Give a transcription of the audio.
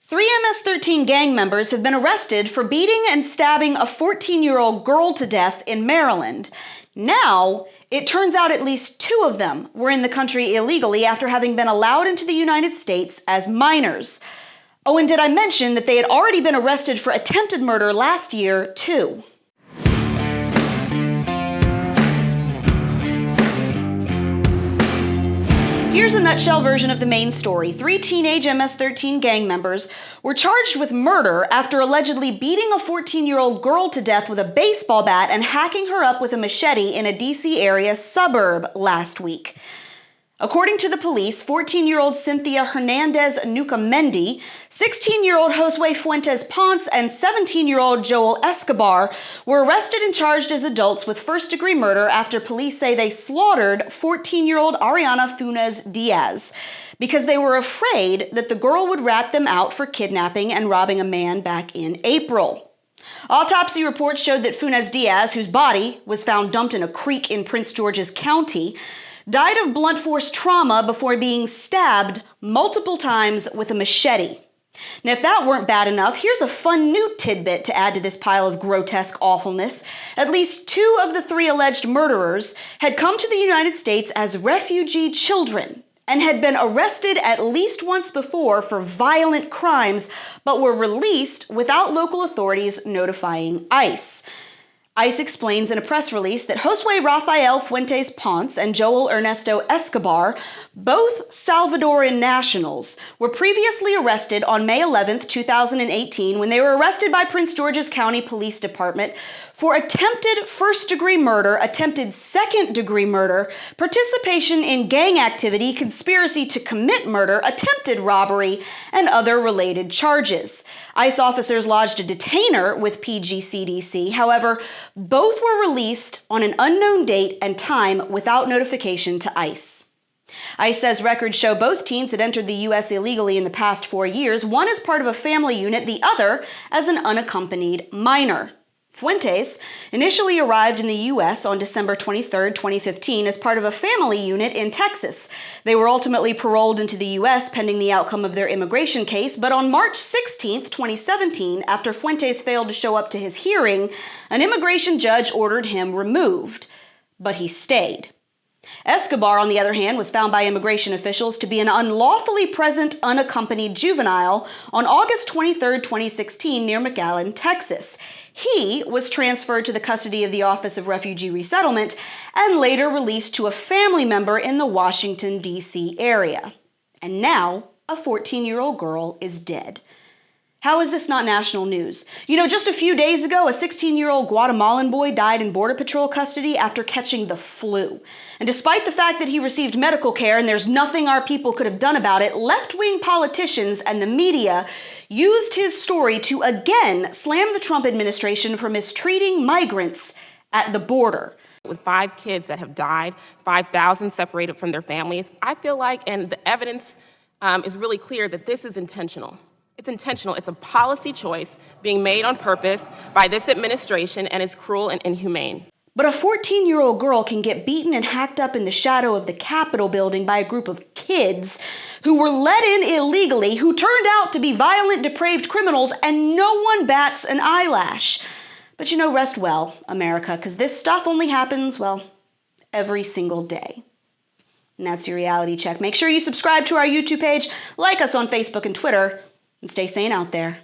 Three MS-13 gang members have been arrested for beating and stabbing a 14-year-old girl to death in Maryland. Now, it turns out at least two of them were in the country illegally after having been allowed into the United States as minors. Oh, and did I mention that they had already been arrested for attempted murder last year, too? Here's a nutshell version of the main story. Three teenage MS-13 gang members were charged with murder after allegedly beating a 14-year-old girl to death with a baseball bat and hacking her up with a machete in a D.C. area suburb last week. According to the police, 14-year-old Cynthia Hernandez Nucamendi, 16-year-old Josue Fuentes Ponce, and 17-year-old Joel Escobar were arrested and charged as adults with first-degree murder after police say they slaughtered 14-year-old Ariana Funes Diaz because they were afraid that the girl would rat them out for kidnapping and robbing a man back in April. Autopsy reports showed that Funes Diaz, whose body was found dumped in a creek in Prince George's County, died of blunt force trauma before being stabbed multiple times with a machete. Now, if that weren't bad enough, here's a fun new tidbit to add to this pile of grotesque awfulness. At least two of the three alleged murderers had come to the United States as refugee children and had been arrested at least once before for violent crimes, but were released without local authorities notifying ICE. ICE explains in a press release that Josue Rafael Fuentes Ponce and Joel Ernesto Escobar, both Salvadoran nationals, were previously arrested on May 11, 2018, when they were arrested by Prince George's County Police Department for attempted first-degree murder, attempted second-degree murder, participation in gang activity, conspiracy to commit murder, attempted robbery, and other related charges. ICE officers lodged a detainer with PGCDC. However, both were released on an unknown date and time without notification to ICE. ICE says records show both teens had entered the U.S. illegally in the past 4 years, one as part of a family unit, the other as an unaccompanied minor. Fuentes initially arrived in the U.S. on December 23, 2015 as part of a family unit in Texas. They were ultimately paroled into the U.S. pending the outcome of their immigration case, but on March 16, 2017, after Fuentes failed to show up to his hearing, an immigration judge ordered him removed, but he stayed. Escobar, on the other hand, was found by immigration officials to be an unlawfully present unaccompanied juvenile on August 23, 2016, near McAllen, Texas. He was transferred to the custody of the Office of Refugee Resettlement and later released to a family member in the Washington, D.C. area. And now, a 14-year-old girl is dead. How is this not national news? You know, just a few days ago, a 16-year-old Guatemalan boy died in Border Patrol custody after catching the flu. And despite the fact that he received medical care and there's nothing our people could have done about it, left-wing politicians and the media used his story to again slam the Trump administration for mistreating migrants at the border. With 5 kids that have died, 5,000 separated from their families, I feel like, and the evidence is really clear, that this is intentional. It's intentional. It's a policy choice being made on purpose by this administration, and it's cruel and inhumane. But a 14-year-old girl can get beaten and hacked up in the shadow of the Capitol building by a group of kids who were let in illegally, who turned out to be violent, depraved criminals, and no one bats an eyelash. But you know, rest well, America, because this stuff only happens, well, every single day. And that's your reality check. Make sure you subscribe to our YouTube page, like us on Facebook and Twitter, and stay sane out there.